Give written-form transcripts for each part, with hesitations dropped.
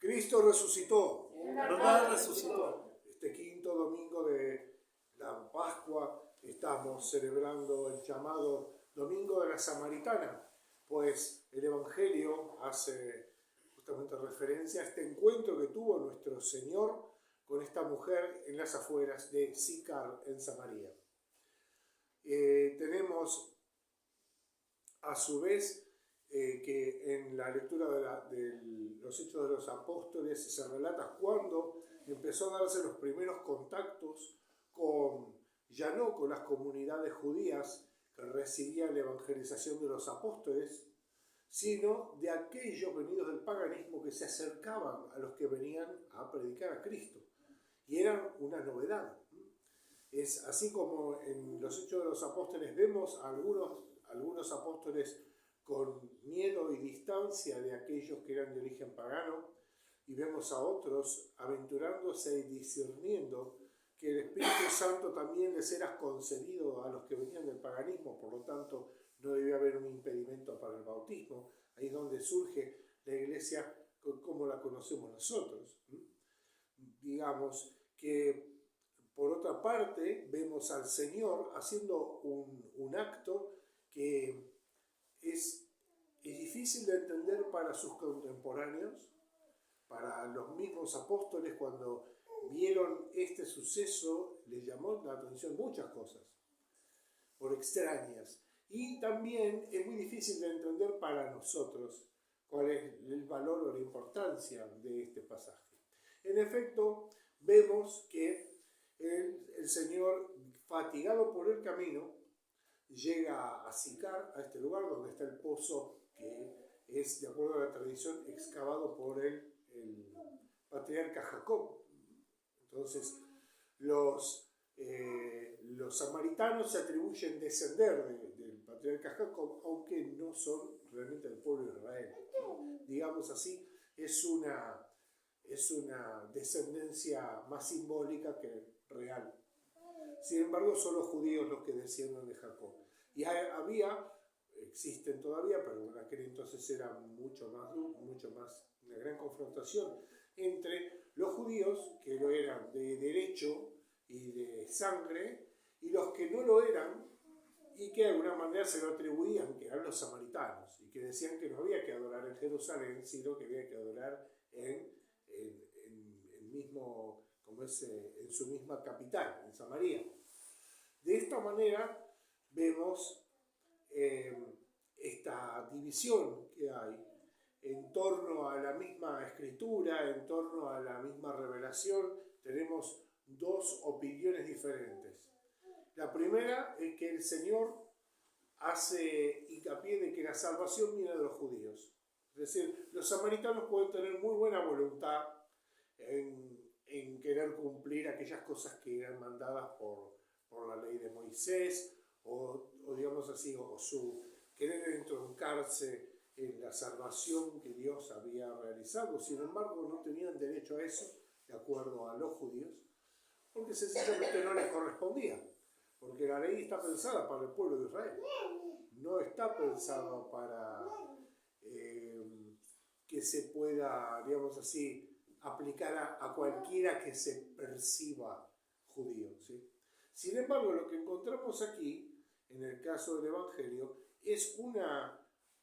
Cristo resucitó. ¿Verdad resucitó? Este quinto domingo de la Pascua estamos celebrando el llamado Domingo de la Samaritana, pues el Evangelio hace justamente referencia a este encuentro que tuvo nuestro Señor con esta mujer en las afueras de Sicar, en Samaria. Tenemos a su vez que en la lectura de los Hechos de los Apóstoles se relata cuando empezó a darse los primeros contactos ya no con las comunidades judías que recibían la evangelización de los apóstoles, sino de aquellos venidos del paganismo que se acercaban a los que venían a predicar a Cristo. Y eran una novedad. Es así como en los Hechos de los Apóstoles vemos a algunos apóstoles con miedo y distancia de aquellos que eran de origen pagano, y vemos a otros aventurándose y discerniendo que el Espíritu Santo también les era concedido a los que venían del paganismo, por lo tanto no debía haber un impedimento para el bautismo. Ahí es donde surge la iglesia como la conocemos nosotros. Digamos que por otra parte vemos al Señor haciendo un acto que es difícil de entender para sus contemporáneos, para los mismos apóstoles. Cuando vieron este suceso les llamó la atención muchas cosas, por extrañas, y también es muy difícil de entender para nosotros cuál es el valor o la importancia de este pasaje. En efecto, vemos que el Señor, fatigado por el camino, llega a Sicar, a este lugar donde está el pozo que es, de acuerdo a la tradición, excavado por el patriarca Jacob. Entonces, los samaritanos se atribuyen descender del patriarca Jacob, aunque no son realmente del pueblo de Israel. Digamos así, es una descendencia más simbólica que real. Sin embargo, son los judíos los que descienden de Jacob. Y existen todavía, pero en aquel entonces era mucho más, una gran confrontación entre los judíos, que lo eran de derecho y de sangre, y los que no lo eran, y que de alguna manera se lo atribuían, que eran los samaritanos, y que decían que no había que adorar en Jerusalén, sino que había que adorar en su misma capital, en Samaria. De esta manera vemos esta división que hay en torno a la misma escritura, en torno a la misma revelación. Tenemos dos opiniones diferentes. La primera es que el Señor hace hincapié de que la salvación viene de los judíos. Es decir, los samaritanos pueden tener muy buena voluntad en querer cumplir aquellas cosas que eran mandadas por la ley de Moisés, o digamos así, o su querer entroncarse en la salvación que Dios había realizado. Sin embargo, no tenían derecho a eso, de acuerdo a los judíos, porque sencillamente no les correspondía, porque la ley está pensada para el pueblo de Israel, no está pensada para que se pueda, digamos así, aplicar a cualquiera que se perciba judío, ¿sí? Sin embargo, lo que encontramos aquí, en el caso del Evangelio, es una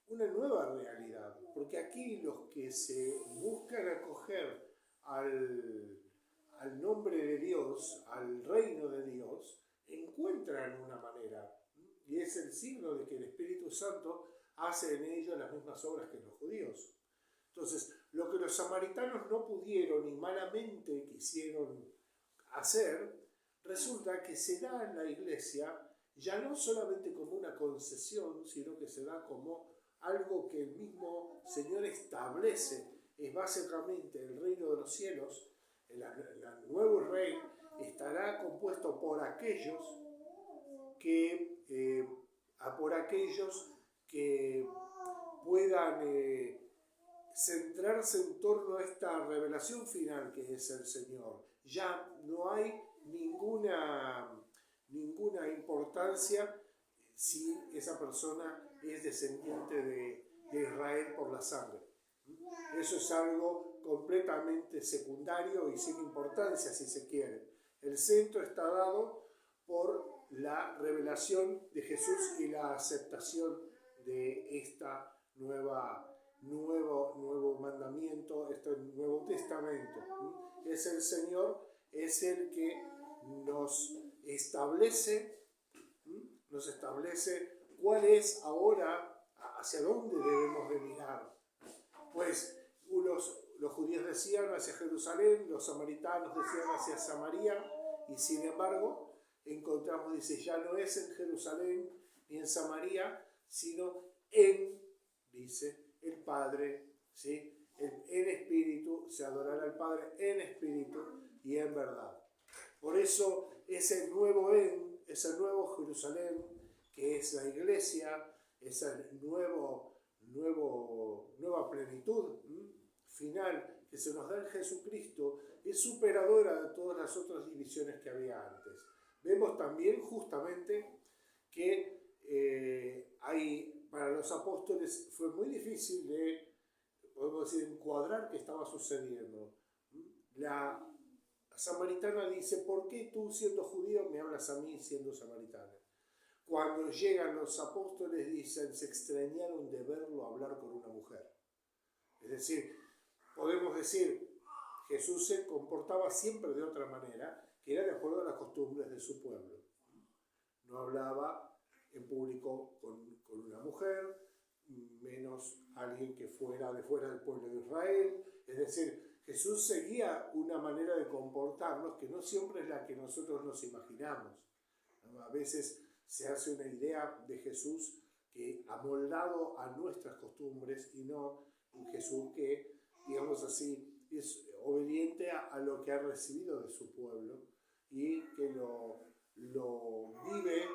nueva realidad, porque aquí los que se buscan acoger al nombre de Dios, al reino de Dios, encuentran una manera, y es el signo de que el Espíritu Santo hace en ellos las mismas obras que los judíos. Entonces, lo que los samaritanos no pudieron y malamente quisieron hacer, resulta que se da en la iglesia ya no solamente como una concesión, sino que se da como algo que el mismo Señor establece. Es básicamente el reino de los cielos. El nuevo reino estará compuesto por aquellos que puedan centrarse en torno a esta revelación final que es el Señor. Ya no hay ninguna importancia si esa persona es descendiente de Israel por la sangre. Eso es algo completamente secundario y sin importancia, si se quiere. El centro está dado por la revelación de Jesús y la aceptación de esta nuevo mandamiento, este nuevo testamento. Es el Señor, es el que nos establece cuál es ahora, hacia dónde debemos de mirar. Pues los judíos decían hacia Jerusalén, los samaritanos decían hacia Samaria, y sin embargo encontramos, dice, ya no es en Jerusalén ni en Samaria, sino dice, el Padre, ¿sí? En espíritu, se adorará al Padre en espíritu y en verdad. Por eso ese nuevo Jerusalén, que es la iglesia, esa nueva plenitud final que se nos da en Jesucristo, es superadora de todas las otras divisiones que había antes. Vemos también justamente que para los apóstoles fue muy difícil podemos decir, encuadrar qué estaba sucediendo. La samaritana dice, ¿por qué tú siendo judío me hablas a mí siendo samaritana? Cuando llegan los apóstoles, dicen, se extrañaron de verlo hablar con una mujer. Es decir, podemos decir, Jesús se comportaba siempre de otra manera, que era de acuerdo a las costumbres de su pueblo. No hablaba en público con una mujer, menos alguien que fuera del pueblo de Israel. Es decir, Jesús seguía una manera de comportarnos que no siempre es la que nosotros nos imaginamos. A veces se hace una idea de Jesús que amoldado a nuestras costumbres y no un Jesús que, digamos así, es obediente a lo que ha recibido de su pueblo y que lo vive,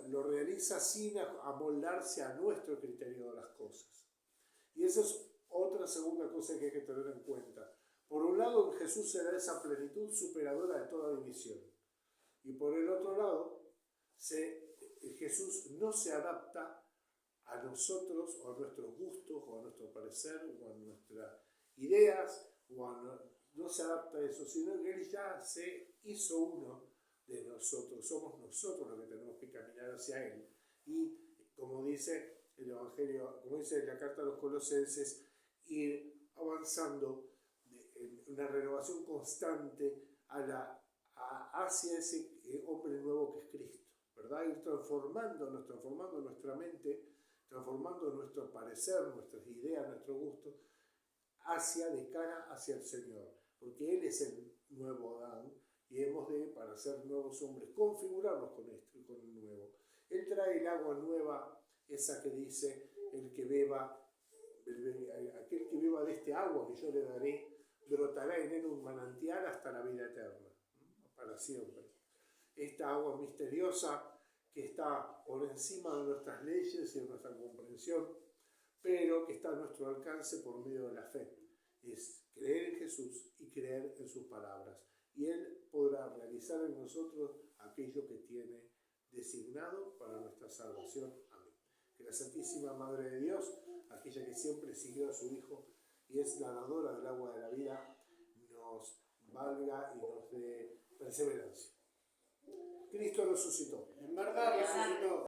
lo realiza sin amoldarse a nuestro criterio de las cosas. Y esa es otra segunda cosa que hay que tener en cuenta. Por un lado, en Jesús se da esa plenitud superadora de toda división. Y por el otro lado, Jesús no se adapta a nosotros, o a nuestros gustos, o a nuestro parecer, o a nuestras ideas, no se adapta a eso, sino que Él ya se hizo uno de nosotros. Somos nosotros los que tenemos que caminar hacia Él. Y como dice el Evangelio, como dice la carta a los Colosenses, ir avanzando en una renovación constante hacia ese hombre nuevo que es Cristo, ¿verdad? Ir transformando nuestra mente, transformando nuestro parecer, nuestras ideas, nuestro gusto, de cara hacia el Señor, porque Él es el nuevo Adán y hemos de, para ser nuevos hombres, configurarnos con el nuevo. Él trae el agua nueva, esa que dice, aquel que beba de este agua que yo le daré, brotará en él un manantial hasta la vida eterna, para siempre. Esta agua misteriosa que está por encima de nuestras leyes y de nuestra comprensión, pero que está a nuestro alcance por medio de la fe. Es creer en Jesús y creer en sus palabras. Y Él podrá realizar en nosotros aquello que tiene designado para nuestra salvación. Amén. Que la Santísima Madre de Dios, aquella que siempre siguió a su Hijo y es la dadora del agua de la vida, nos valga y nos dé perseverancia. Cristo resucitó. En verdad resucitó.